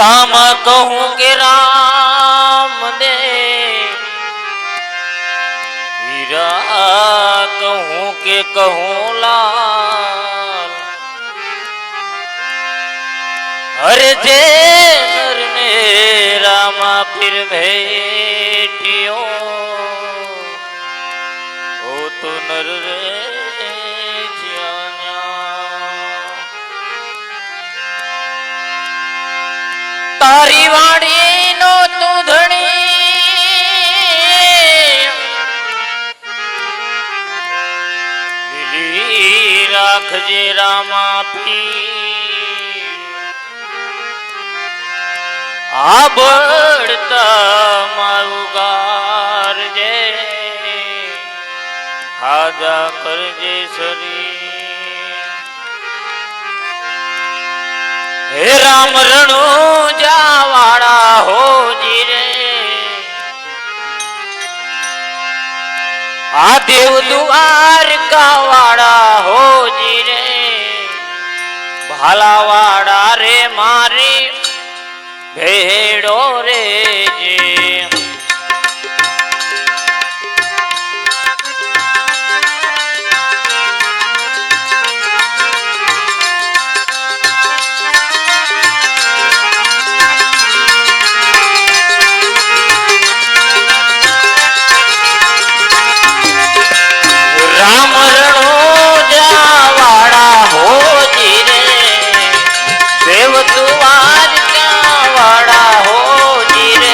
राम कहूँ के राम दे, हीरा कहूँ के कहूँ लाल। अरे जे नर ने रामा फिर भेटियो, ओ तो नर रे जियान्या। तारी वाणी नो तू धणी, લીલી રાખજે રામા પી। આબડતા મારું ગારજે, હાજા કરજે સરી। હે રામ રણુ જાવાળા હોજી રે, આ દેવ દ્વારકા વાળા હોજી રે। ભાલાવાળા રે મારી ભેડો રે જે। રામ રણો જાવાળા હોજી રે, દેવ દ્વારકા વાળા હોજી રે।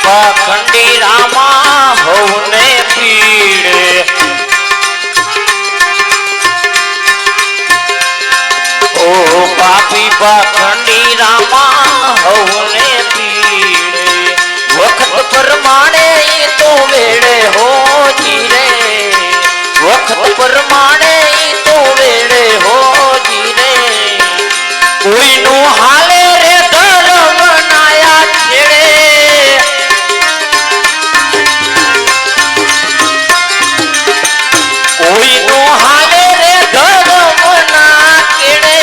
પાખંડી રામા હોને પીડે ઓ પાપી પાખંડી રામા હોને પીડે વખત પ્રમાણે તો વેળે હો જીરે વખત પ્રમાણે તો વેળે હો જીરે કોઈનું હાલે રે ધર્મ નાયા છેડે કોઈનું હાલે રે ધર્મ ના કેડે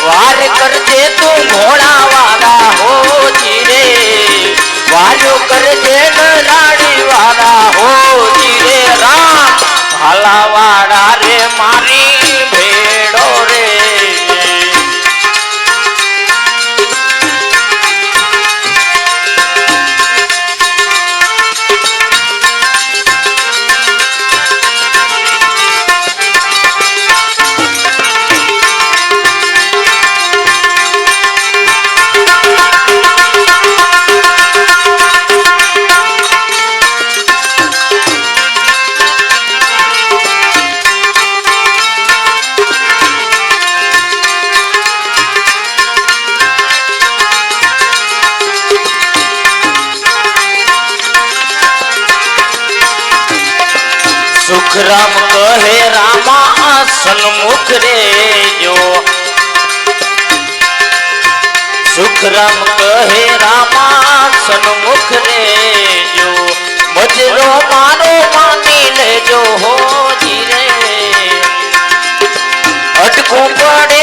વાર કરજે તું ઘોડા વાળા હો જીરે વાર્યો કરજે લાડી વાળા હો જીરે રામ ભાલા વાળા રે મારી ભેડો રે સુખરામ કહે રામા સન્મુખ રે જો સુખરામ કહે રામા સન્મુખ રે જો મજરો મારો માની લેજો હો જીરે અટકું પડે